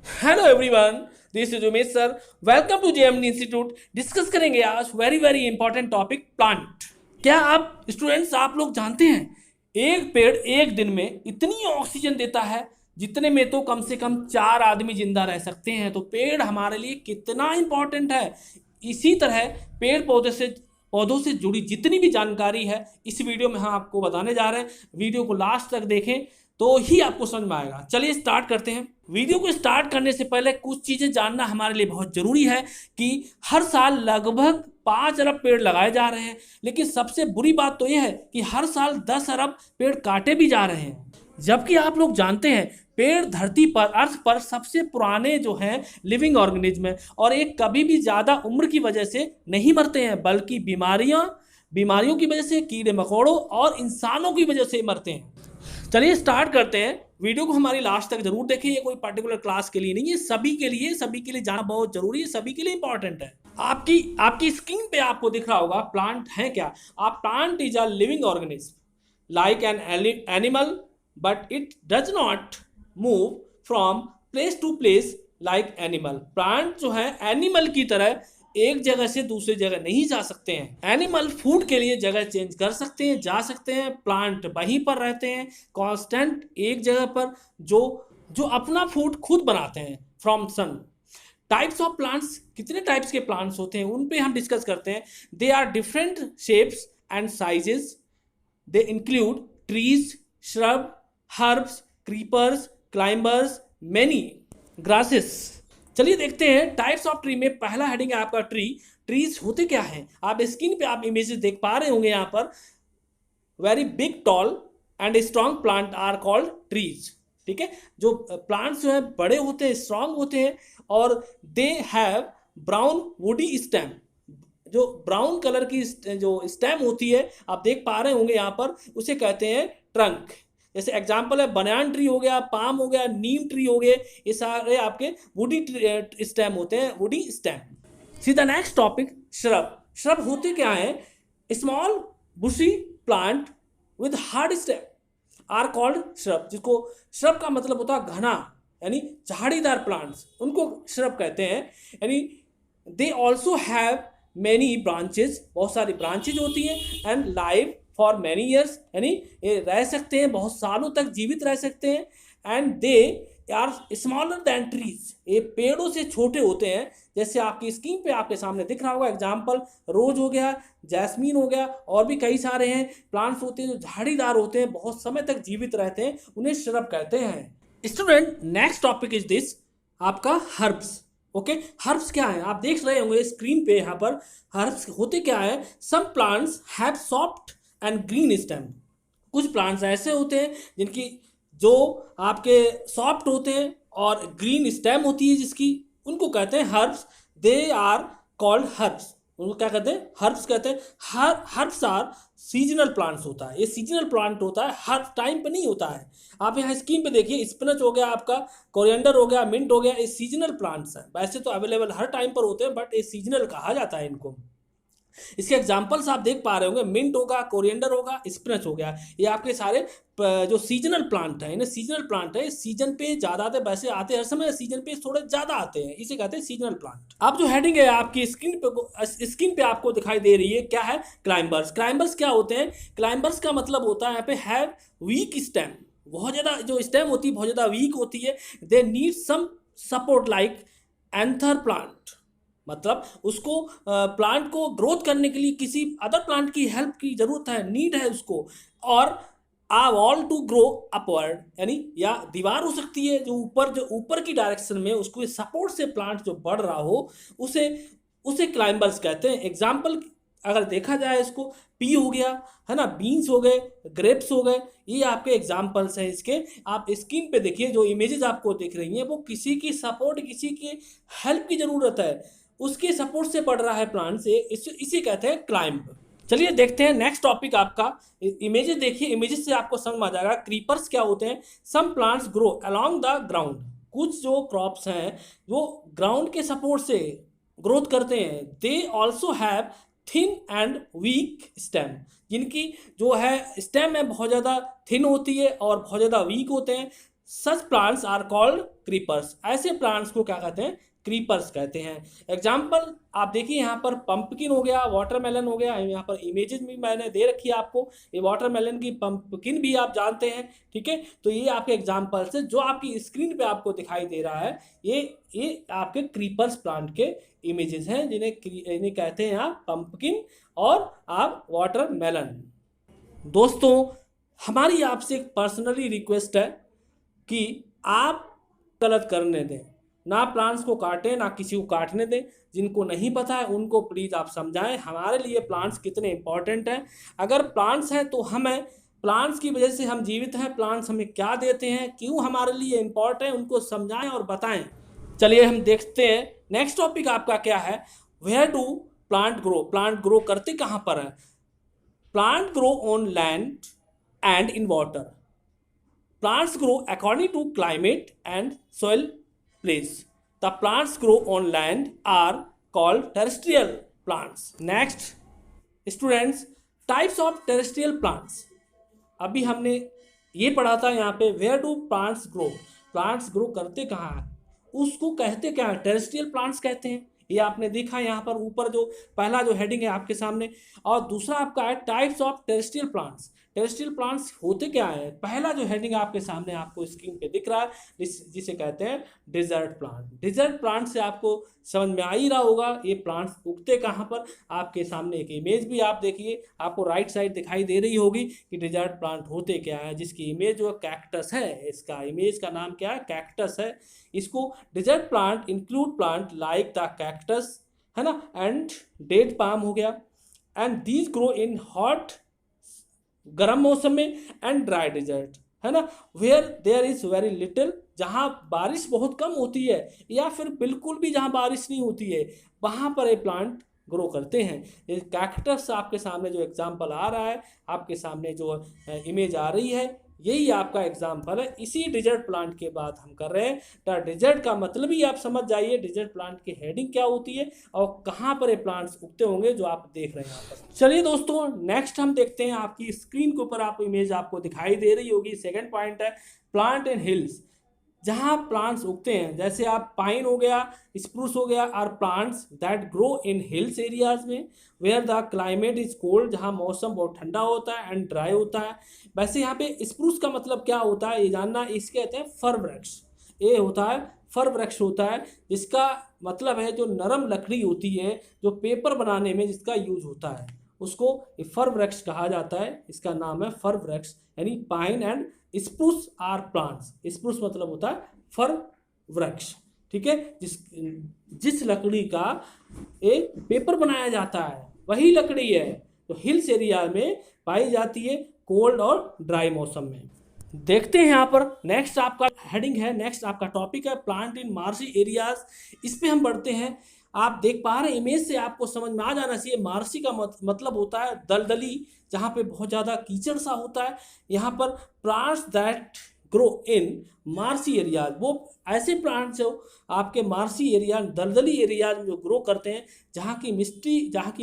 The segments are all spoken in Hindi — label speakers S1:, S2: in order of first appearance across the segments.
S1: Hello everyone, this is Umesh sir. Welcome to JMD institute. Discuss करेंगे आज very very important topic plant. क्या आप स्टूडेंट्स आप लोग जानते हैं एक पेड़ एक दिन में इतनी ऑक्सीजन देता है जितने में तो कम से कम 4 आदमी जिंदा रह सकते हैं। तो पेड़ हमारे लिए कितना इंपॉर्टेंट है। इसी तरह पेड़ पौधों से जुड़ी जितनी भी जानकारी है इस वीडियो में हम आपको बताने जा रहे हैं। वीडियो को लास्ट तक देखें तो ही आपको समझ में आएगा। चलिए स्टार्ट करते हैं। वीडियो को स्टार्ट करने से पहले कुछ चीजें जानना हमारे लिए बहुत जरूरी है कि हर साल लगभग 5 अरब पेड़ लगाए जा रहे हैं, लेकिन सबसे बुरी बात तो यह है कि हर साल 10 अरब पेड़ काटे भी जा रहे हैं। जबकि आप लोग जानते हैं पेड़ धरती पर अर्थ पर सबसे पुराने जो हैं लिविंग ऑर्गेनिज्म है और एक कभी भी ज्यादा उम्र की वजह से नहीं मरते हैं, बल्कि बीमारियों की वजह से, कीड़े मकोड़ों और इंसानों की वजह से मरते हैं। चलिए स्टार्ट करते हैं। वीडियो को हमारी लास्ट तक जरूर देखें। ये कोई पर्टिकुलर क्लास के लिए नहीं है, सभी के लिए जाना बहुत जरूरी है, सभी के लिए इंपॉर्टेंट है। आपकी आपकी स्क्रीन पे आपको दिख रहा होगा प्लांट है क्या। आप plant is a living organism like an animal, but it does not move from place to place like animal. Plant जो है एनिमल की तरह एक जगह से दूसरी जगह नहीं जा सकते हैं। एनिमल फूड के लिए जगह चेंज कर सकते हैं, जा सकते हैं। प्लांट वहीं पर रहते हैं कांस्टेंट एक जगह पर, जो जो अपना फूड खुद बनाते हैं from sun. Types of plants, कितने टाइप्स के प्लांट्स होते हैं उन पे हम डिस्कस करते हैं। They are different shapes and sizes. They include trees, shrub, herbs, creepers, climbers, many grasses। चलिए देखते हैं टाइप्स ऑफ ट्री में पहला हेडिंग है आपका ट्री। ट्रीज होते क्या हैं, आप स्क्रीन पे आप इमेजेस देख पा रहे होंगे। यहाँ पर very big, tall and strong plant are called trees. ठीक है, जो प्लांट्स जो है बड़े होते हैं, स्ट्रांग होते हैं और they have brown woody stem. जो ब्राउन कलर की जो स्टेम होती है आप देख पा रहे होंगे यहाँ पर, उसे कहते हैं ट्रंक। जैसे एग्जांपल है बनान ट्री हो गया, पाम हो गया, नीम ट्री हो गए, ये सारे आपके वुडी स्टेम होते हैं, woody stem. See the next topic, shrub. Shrub होते क्या है, small bushy plant with hard stem are called shrub. जिसको श्रब का मतलब होता है घना, यानी झाड़ीदार प्लांट्स, उनको श्रब कहते हैं। यानी they also have many branches, बहुत सारी ब्रांचेज होती हैं। And live for many years, यानी ये रह सकते हैं, बहुत सालों तक जीवित रह सकते हैं। And they are smaller than trees, ये पेड़ों से छोटे होते हैं। जैसे आपकी स्क्रीन पे आपके सामने दिख रहा होगा एग्जाम्पल, रोज हो गया, जैस्मीन हो गया, और भी कई सारे हैं प्लांट्स होते हैं जो झाड़ीदार होते हैं, बहुत समय तक जीवित रहते हैं, उन्हें श्रब कहते हैं। Student, next topic is this आपका हर्ब्स। ओके, हर्ब्स क्या है आप देख रहे होंगे स्क्रीन पे। यहाँ पर हर्ब्स होते क्या है, some plants have soft and green stem. कुछ प्लांट्स ऐसे होते हैं जिनकी जो आपके सॉफ्ट होते हैं और ग्रीन स्टेम होती है जिसकी, उनको कहते हैं herbs. They are called herbs, उनको क्या कहते हैं, हर्ब्स कहते हैं। हर्ब्स आर सीजनल प्लांट्स होता है, ये सीजनल प्लांट होता है, हर टाइम पे नहीं होता है। आप यहाँ स्क्रीन पे देखिए, स्पिनच हो गया आपका, कोरिएंडर हो गया, मिंट हो गया, ये सीजनल प्लांट्स हैं। वैसे तो अवेलेबल हर टाइम पर होते हैं, बट ये सीजनल कहा जाता है इनको। इसके एग्जाम्पल्स आप देख पा रहे होंगे, मिंट होगा, कोरिएंडर होगा, स्पिनच हो गया, ये आपके सारे जो सीजनल प्लांट है, इन्हें सीजनल प्लांट है। सीजन पे ज्यादा आते हैं, वैसे आते हैं हर समय, सीजन पे थोड़े ज्यादा आते हैं, इसे कहते हैं सीजनल प्लांट। अब जो हेडिंग है आपकी स्क्रीन पे आपको दिखाई दे रही है, क्या है, क्लाइंबर्स। क्लाइंबर्स क्या होते हैं, क्लाइंबर्स का मतलब होता है यहाँ पे हैव वीक स्टेम। बहुत ज्यादा जो स्टेम होती है बहुत ज्यादा वीक होती है। They need some support like another plant, मतलब उसको प्लांट को ग्रोथ करने के लिए किसी अदर प्लांट की हेल्प की जरूरत है, नीड है उसको। और आ वॉल टू ग्रो अपवर्ड, यानी या दीवार हो सकती है जो ऊपर की डायरेक्शन में, उसको सपोर्ट से प्लांट जो बढ़ रहा हो, उसे उसे क्लाइंबर्स कहते हैं। एग्जाम्पल अगर देखा जाए इसको, पी हो गया है ना, बीन्स हो गए, ग्रेप्स हो गए, ये आपके एग्जाम्पल्स हैं इसके। आप स्क्रीन पे देखिए, जो इमेजेस आपको दिख रही हैं वो किसी की सपोर्ट, किसी की हेल्प की जरूरत है, उसके सपोर्ट से बढ़ रहा है प्लांट से, इसे कहते हैं क्लाइंब। चलिए देखते हैं नेक्स्ट टॉपिक आपका। इमेजेस देखिए, इमेजेस से आपको समझ में आ जाएगा क्रीपर्स क्या होते हैं। Some plants grow along the ground, कुछ जो क्रॉप्स हैं वो ग्राउंड के सपोर्ट से ग्रोथ करते हैं। They also have thin and week stem, जिनकी जो है स्टेम है बहुत ज़्यादा थिन होती है और बहुत ज़्यादा वीक होते हैं। Such plants are called creepers. ऐसे प्लांट्स को क्या कहते हैं? क्रीपर्स कहते हैं। एग्जाम्पल आप देखिए, यहाँ पर पंपकिन हो गया, वाटरमेलन हो गया, यहाँ पर इमेजेस भी मैंने दे रखी है आपको, ये वाटरमेलन की, पंपकिन भी आप जानते हैं, ठीक है। तो ये आपके एग्जाम्पल्स है जो आपकी स्क्रीन पे आपको दिखाई दे रहा है, ये आपके क्रीपर्स प्लांट के इमेजेस हैं, इन्हें कहते हैं आप पंपकिन और आप वाटरमेलन। दोस्तों, हमारी आपसे एक पर्सनली रिक्वेस्ट है कि आप गलत करने दें, ना प्लांट्स को काटें, ना किसी को काटने दें। जिनको नहीं पता है उनको प्लीज़ आप समझाएं हमारे लिए प्लांट्स कितने इंपॉर्टेंट हैं। अगर प्लांट्स हैं तो हमें, प्लांट्स की वजह से हम जीवित हैं, प्लांट्स हमें क्या देते हैं, क्यों हमारे लिए इम्पॉर्टेंट है, उनको समझाएं और बताएं। चलिए हम देखते हैं नेक्स्ट टॉपिक आपका क्या है। Where do plant grow? Plant grow करते कहाँ पर है? Plant grow on land and in water. Plants grow according to climate and soil place. The plants grow on land are called terrestrial plants. Next, students, types of terrestrial plants. अभी हमने ये पढ़ा था यहाँ पे, where do plants grow? Plants grow करते कहाँ हैं? उसको कहते क्या है? टेरेस्ट्रियल प्लांट्स कहते हैं। ये आपने देखा यहाँ पर ऊपर जो पहला जो हेडिंग है आपके सामने, और दूसरा आपका है types of terrestrial plants. Terrestrial plants होते क्या है? पहला जो हेडिंग आपके सामने आपको स्क्रीन पे दिख रहा है, जिसे कहते हैं डेजर्ट प्लांट। डेजर्ट प्लांट से आपको समझ में आ ही रहा होगा ये प्लांट्स उगते कहाँ पर। आपके सामने एक इमेज भी आप देखिए, आपको राइट साइड दिखाई दे रही होगी कि डेजर्ट प्लांट होते क्या है, जिसकी इमेज जो कैक्टस है, इसका इमेज का नाम क्या है? कैक्टस है। इसको desert plant include plant like the cactus, है ना, एंड डेड पाम हो गया, and these grow in hot, गर्म मौसम में, एंड ड्राई डेजर्ट, है ना, where there is very little, जहाँ बारिश बहुत कम होती है, या फिर बिल्कुल भी जहाँ बारिश नहीं होती है, वहाँ पर ये प्लांट ग्रो करते हैं। ये कैक्टस आपके सामने जो एग्जाम्पल आ रहा है, आपके सामने जो इमेज आ रही है, यही आपका एग्जाम्पल है। इसी डेजर्ट प्लांट के बाद हम कर रहे हैं। तो डेजर्ट का मतलब ही आप समझ जाइए, डेजर्ट प्लांट की हेडिंग क्या होती है और कहाँ पर ये प्लांट्स उगते होंगे जो आप देख रहे हैं यहाँ पर। चलिए दोस्तों, नेक्स्ट हम देखते हैं। आपकी स्क्रीन के ऊपर आपको इमेज आपको दिखाई दे रही होगी। सेकंड पॉइंट है प्लांट इन हिल्स, जहाँ प्लांट्स उगते हैं। जैसे आप पाइन हो गया, स्प्रूस हो गया, are plants that grow in hills areas में where the climate is cold, जहाँ मौसम बहुत ठंडा होता है एंड ड्राई होता है। वैसे यहाँ पे स्प्रूस का मतलब क्या होता है ये जानना, इसके कहते हैं फर वृक्ष। ये होता है फर वृक्ष होता है, जिसका मतलब है जो नरम लकड़ी होती है, जो पेपर बनाने में जिसका यूज होता है, उसको फर वृक्ष कहा जाता है। इसका नाम है फर वृक्ष, यानी pine and spruce are plants. Spruce मतलब होता है फर वृक्ष, ठीक है, जिस लकड़ी का एक पेपर बनाया जाता है, वही लकड़ी है जो हिल्स एरिया में पाई जाती है, कोल्ड और ड्राई मौसम में। देखते हैं यहाँ पर नेक्स्ट आपका हेडिंग है, नेक्स्ट आपका टॉपिक है प्लांट इन मार्शी एरियाज। इस पे हम बढ़ते हैं। आप देख पा रहे हैं इमेज से आपको समझ में आ जाना चाहिए, मार्शी का मतलब होता है दलदली, जहाँ पे बहुत ज़्यादा कीचड़ सा होता है। यहाँ पर plants that grow in marshy areas, वो ऐसे प्लांट्स जो आपके मार्शी एरिया, दलदली एरियाज में जो ग्रो करते हैं, जहाँ की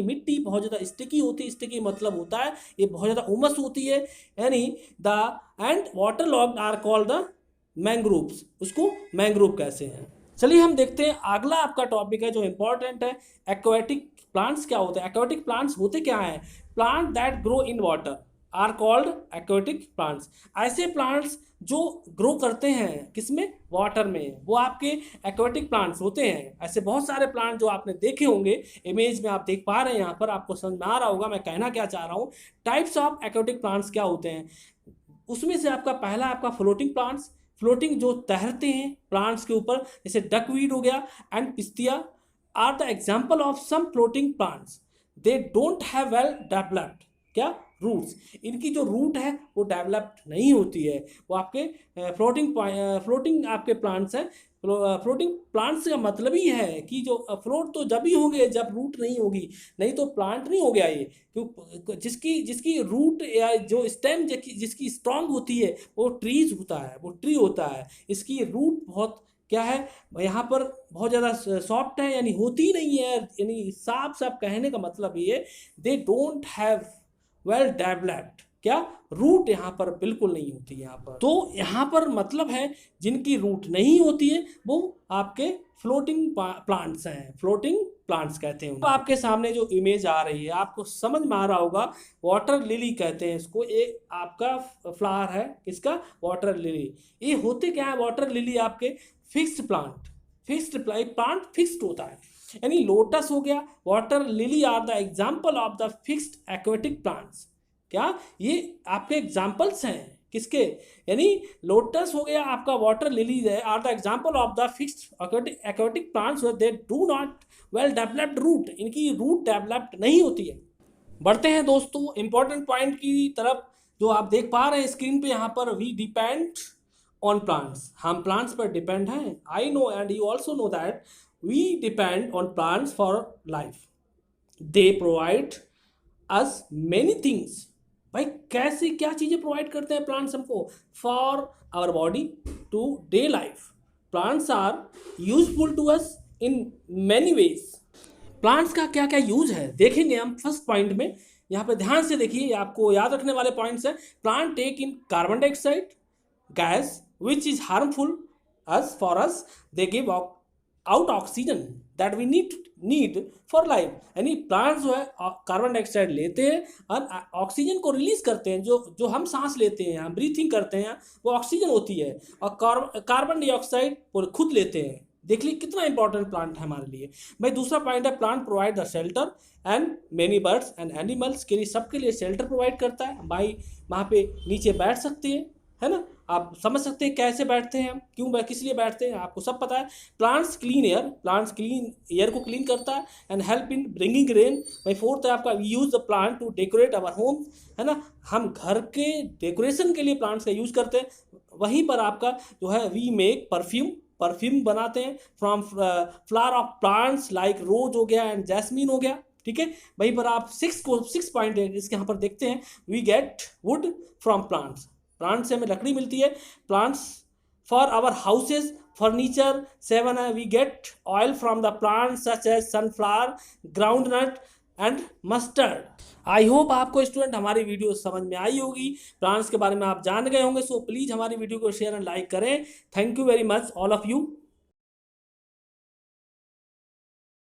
S1: मिट्टी बहुत ज़्यादा स्टिकी होती है। स्टिकी मतलब होता है ये बहुत ज़्यादा उमस होती है, यानी the and waterlogged are called the mangroves. उसको मैंग्रोव कैसे हैं। चलिए हम देखते हैं अगला आपका टॉपिक है जो इंपॉर्टेंट है, एक्वेटिक प्लांट्स क्या होते हैं। एक्वेटिक प्लांट्स होते क्या हैं? Plant that grow in water are called aquatic plants. ऐसे प्लांट्स जो ग्रो करते हैं किसमें? वाटर में, वो आपके एक्वेटिक प्लांट्स होते हैं। ऐसे बहुत सारे प्लांट जो आपने देखे होंगे, इमेज में आप देख पा रहे हैं, यहाँ पर आपको समझ में आ रहा होगा मैं कहना क्या चाह रहा हूँ। टाइप्स ऑफ एक्वेटिक प्लांट्स क्या होते हैं, उसमें से आपका पहला आपका फ्लोटिंग प्लांट्स, फ्लोटिंग जो तैरते हैं प्लांट्स के ऊपर, जैसे डकवीड हो गया and pistia are the example of some floating plants. They don't have well developed क्या रूट्स, इनकी जो रूट है वो डेवलप्ड नहीं होती है। वो आपके फ्लोटिंग आपके प्लांट्स हैं। फ्लोटिंग प्लांट्स का मतलब ही है कि जो फ्लोट तो जब ही होंगे जब रूट नहीं होगी, नहीं तो प्लांट नहीं हो गया ये। क्यों? जिसकी रूट या जो स्टेम जिसकी स्ट्रांग होती है वो ट्रीज होता है, वो ट्री होता है। इसकी रूट बहुत क्या है यहाँ पर, बहुत ज़्यादा सॉफ्ट है, यानी होती नहीं है। यानी साफ साफ कहने का मतलब ये, दे डोंट हैव वेल डेवलप्ड क्या रूट यहाँ पर बिल्कुल नहीं होती यहाँ पर। तो यहाँ पर मतलब है जिनकी रूट नहीं होती है वो आपके फ्लोटिंग प्लांट्स हैं, फ्लोटिंग प्लांट्स कहते हैं। तो आपके सामने जो इमेज आ रही है आपको समझ में आ रहा होगा, वाटर लिली कहते हैं इसको। एक आपका फ्लावर है किसका, वाटर लिली। ये होते क्या है वाटर लिली, आपके fixed plant, fixed plant fixed होता है। यानी लोटस हो गया, water lily are the example of the fixed aquatic plants. क्या ये आपके एग्जाम्पल्स हैं किसके, यानी लोटस हो गया आपका, water lily are the example of the fixed aquatic plants they do not well developed root, इनकी रूट डेवलप्ड नहीं होती है। बढ़ते हैं दोस्तों इंपॉर्टेंट पॉइंट की तरफ, जो आप देख पा रहे हैं स्क्रीन पे यहाँ पर, वी डिपेंड ऑन प्लांट्स, हम प्लांट्स पर डिपेंड हैं। I know and you also know that we depend on plants for life, they provide us many things. भाई कैसे क्या चीज़ें प्रोवाइड करते हैं प्लांट्स हमको, for our body to day life. Plants are useful to us in many ways. Plants का क्या क्या यूज है देखेंगे हम फर्स्ट पॉइंट में। यहाँ पे ध्यान से देखिए, आपको याद रखने वाले पॉइंट्स है। Plant take in carbon dioxide gas which is harmful us for us, they give out oxygen that we need for life. यानी प्लांट्स जो है कार्बन डाइऑक्साइड लेते हैं और ऑक्सीजन को रिलीज करते हैं। जो हम सांस लेते हैं, ब्रीथिंग करते हैं, वो ऑक्सीजन होती है, और कार्बन डाइऑक्साइड वो खुद लेते हैं। देख लीजिए कितना इंपॉर्टेंट प्लांट है हमारे लिए। भाई दूसरा पॉइंट है, plant provide the shelter and many birds and animals, के लिए सबके लिए शेल्टर प्रोवाइड करता है। भाई वहाँ पे नीचे बैठ सकते हैं, है ना, आप समझ सकते हैं कैसे बैठते हैं हम, क्यों किस लिए बैठते हैं, आपको सब पता है। Plants clean air, plants clean air को क्लीन करता है and help in bringing rain. भाई फोर्थ है आपका, we use the plant to decorate our home, है ना, हम घर के डेकोरेशन के लिए प्लांट्स का यूज करते हैं। वहीं पर आपका जो है वी मेक परफ्यूम बनाते हैं from flower of plants like rose हो गया एंड जैस्मीन हो गया। ठीक है, वहीं पर आप सिक्स पॉइंट है इसके यहाँ पर देखते हैं, we get wood from plants, plant से हमें लकड़ी मिलती है। Plants for our houses furniture. 7 है, we get oil from the plant such as sunflower, groundnut and mustard. I hope आपको स्टूडेंट हमारी वीडियो समझ में आई होगी, प्लांट्स के बारे में आप जान गए होंगे। सो प्लीज़ हमारी वीडियो को शेयर एंड लाइक करें। Thank you very much all of you.